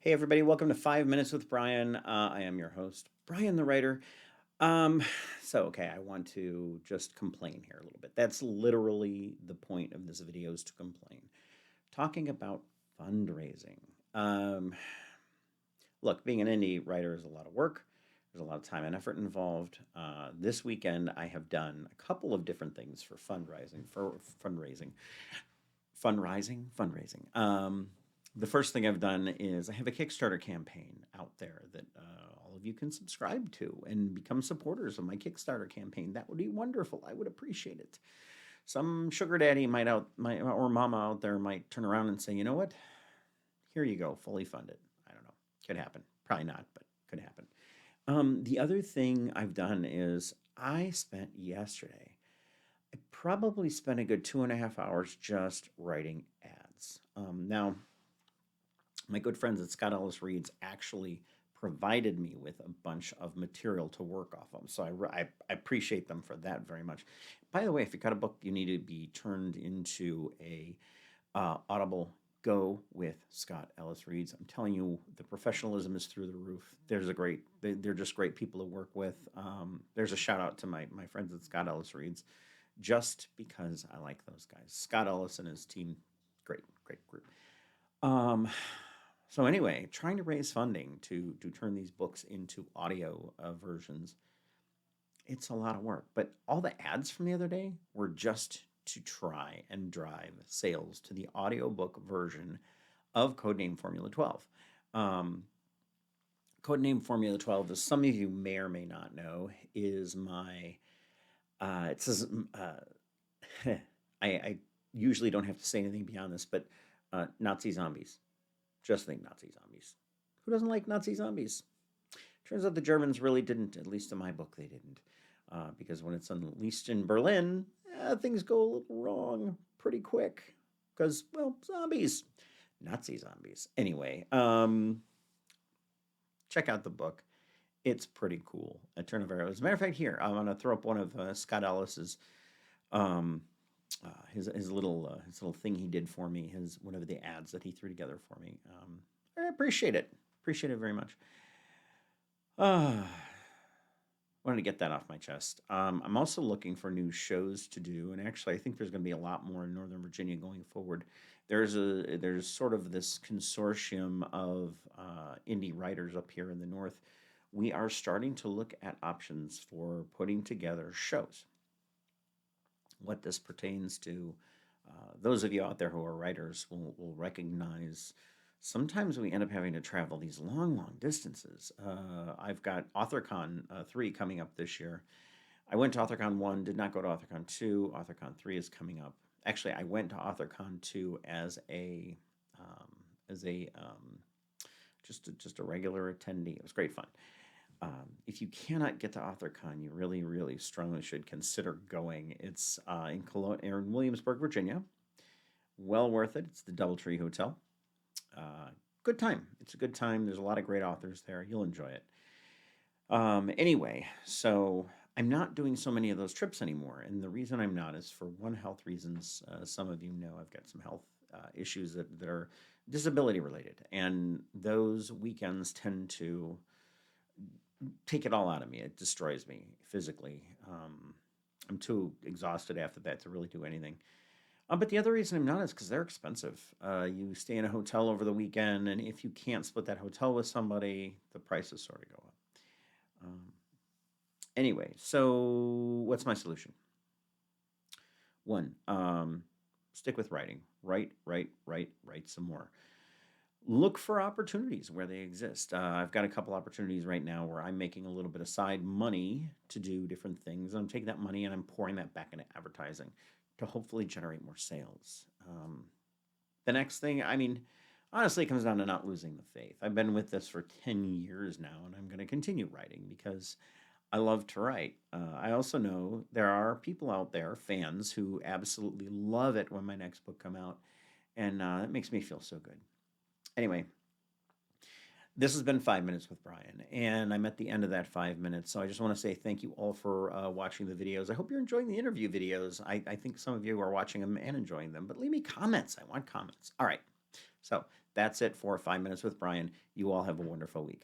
Hey everybody, welcome to 5 Minutes with Brian. I am your host, Brian the writer. Um, okay, I want to just complain here a little bit. That's literally the point of this video is to complain. Talking about fundraising. Um, Look, being an indie writer is a lot of work. There's a lot of time and effort involved. This weekend, I have done a couple of different things for fundraising. The first thing I've done is I have a Kickstarter campaign out there that all of you can subscribe to and become supporters of my Kickstarter campaign. That would be wonderful. I would appreciate it. Some sugar daddy or mama out there might turn around and say, you know what? Here you go, fully funded. I don't know. Could happen. Probably not, but could happen. The other thing I've done is I spent yesterday I probably spent a good 2.5 hours just writing ads. Now, my good friends at Scott Ellis Reads actually provided me with a bunch of material to work off of. So I appreciate them for that very much. By the way, if you got a book you need to be turned into a Audible, go with Scott Ellis Reads. I'm telling you, the professionalism is through the roof. They're just great people to work with. There's a shout out to my friends at Scott Ellis Reads just because I like those guys. Scott Ellis and his team, great group. Um, so anyway, trying to raise funding to turn these books into audio versions, it's a lot of work. But all the ads from the other day were just to try and drive sales to the audiobook version of Codename Formula 12. Codename Formula 12, as some of you may or may not know, is my it says I usually don't have to say anything beyond this, but Nazi zombies. Just think Nazi zombies. Who doesn't like Nazi zombies? Turns out the Germans really didn't, at least in my book, they didn't. Because when it's unleashed in Berlin, things go a little wrong pretty quick. Because, well, zombies. Nazi zombies. Anyway, check out the book. It's pretty cool. A turn of arrows. As a matter of fact, here, I'm going to throw up one of Scott Ellis's um, his little thing he did for me, his one of the ads that he threw together for me. I appreciate it. Appreciate it very much. Wanted to get that off my chest. I'm also looking for new shows to do, and actually, I think there's going to be a lot more in Northern Virginia going forward. There's sort of this consortium of indie writers up here in the north. We are starting to look at options for putting together shows. What this pertains to, those of you out there who are writers will recognize sometimes we end up having to travel these long distances. I've got AuthorCon 3 coming up this year. I went to AuthorCon 1, did not go to AuthorCon 2. AuthorCon 3 is coming up. Actually, I went to AuthorCon 2 as a just a regular attendee. It was great fun. If you cannot get to AuthorCon, you really strongly should consider going. It's in Williamsburg, Virginia. Well worth it. It's the DoubleTree Hotel. Good time. It's a good time. There's a lot of great authors there. You'll enjoy it. Anyway, so I'm not doing so many of those trips anymore. And the reason I'm not is for one, health reasons. Some of you know I've got some health issues that are disability related. And those weekends tend to take it all out of me. It destroys me physically. I'm too exhausted after that to really do anything. But the other reason I'm not is because they're expensive. You stay in a hotel over the weekend, and if you can't split that hotel with somebody, the prices sort of go up. Anyway, so what's my solution? One, stick with writing. Write some more. Look for opportunities where they exist. I've got a couple opportunities right now where I'm making a little bit of side money to do different things. I'm taking that money and I'm pouring that back into advertising to hopefully generate more sales. The next thing, I mean, honestly, it comes down to not losing the faith. I've been with this for 10 years now, and I'm going to continue writing because I love to write. I also know there are people out there, fans, who absolutely love it when my next book come out, and it makes me feel so good. Anyway, this has been 5 Minutes with Brian, and I'm at the end of that 5 minutes, so I just want to say thank you all for watching the videos. I hope you're enjoying the interview videos. I think some of you are watching them and enjoying them, but leave me comments. I want comments. All right. So that's it for 5 Minutes with Brian. You all have a wonderful week.